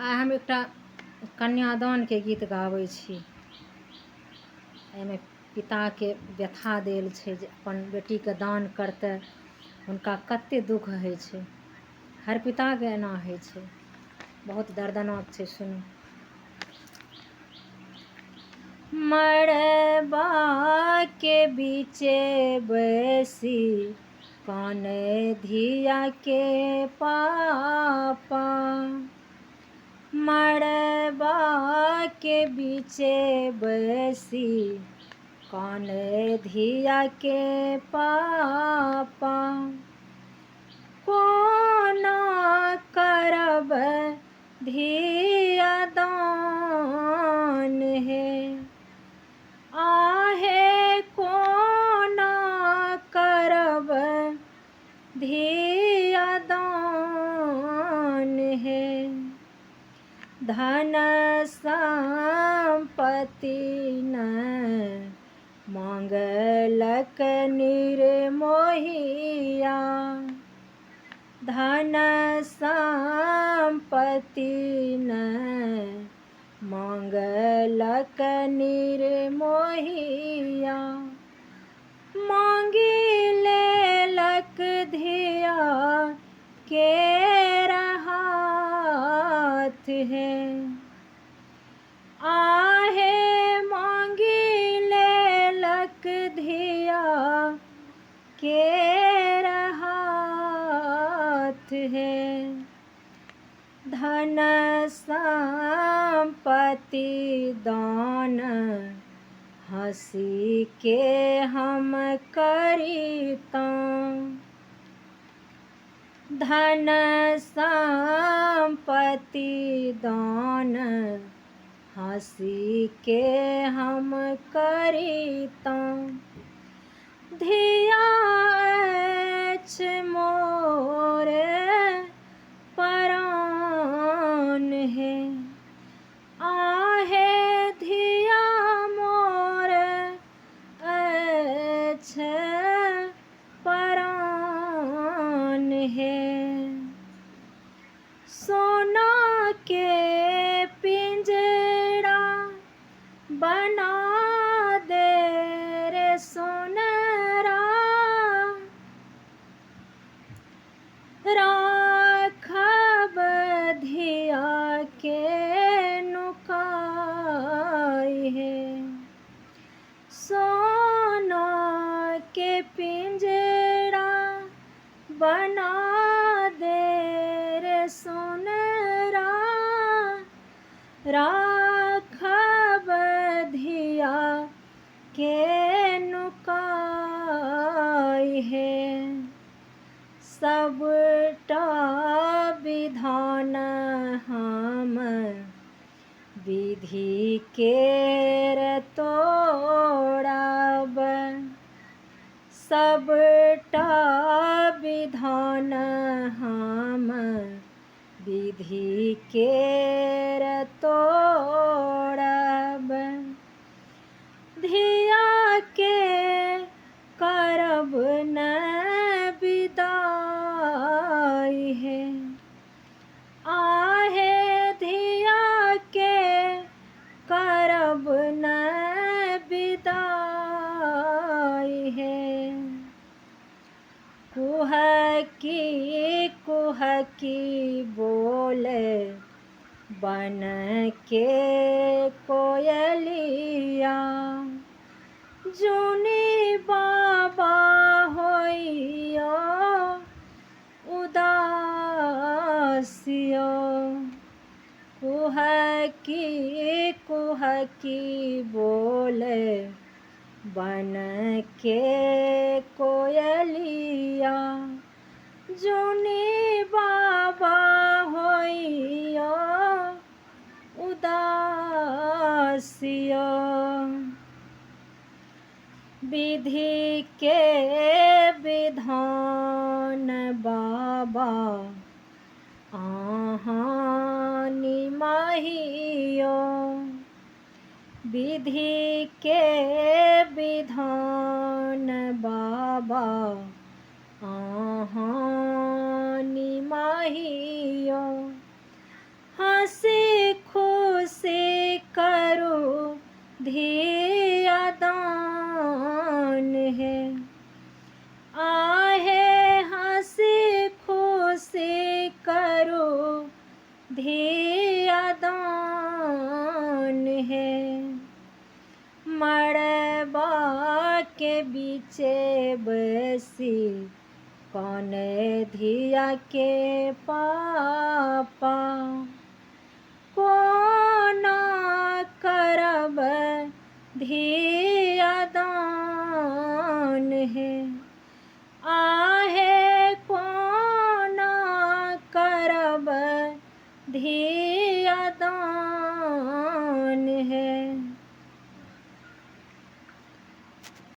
आइ हम एकटा कन्यादानके गीत गाबै छी। एहिमे पिताके व्यथा देल छै जे अपन बेटीके दान करतै, हुनका कतेक दुख होइ छै। हर पिताके एना होइ छै, बहुत दर्दनाक छै। सुनू। मड़बाके बीचे बैसी काने धियाके पापा, मड़बाके बीचे बैसी काने धियाके पापा, कोना करब धिया दान हे, आहे कोना करब धिया दान हे। धन संपत्ति न मांगलक निर्मोहिया, धन संपत्ति न मांगलक निर्मोहिया, मांगी लेलक धिया केर हाथ है, आहे मांगी लेलक धिया केर हाथ है। धन संपत्ति दान हँसी के हम करीतां, धन संपत्ति दान हँसी के हम करीतां, धिया अछि मोर परान है, आहे धिया मोर अछि परान है। सोना के पिंजरा बना दे रे सोनरा, राखब धिया के नुकाई है। सोना के पिंजरा बना दे रे सोनरा, राखब धिया के नुकाई है। सबटा विधान हम विधि केर तोड़ब, सबटा विधान हम विधि केर तोड़ब, धिया के करब न विदाई है, आहे धिया के करब न विदाई है। कुहकी कुहकी बोले बन के कोयलिया, जुनी बाबा होइयो उदासियो, कुहकी कुहकी बोले बन के कोयलिया, जुनी बाबा होइयो उदासियो, विधि के विधान बाबा अहाँ निमाहियो, विधि के विधान बाबा अहाँ निमाहियो, हंसी खुशी करो धिया दान है। आहे हंसी खुशी करो धिया दान है। मड़बा के बीचे बसी कौन धिया के पापा। कोना करब धिया दान है।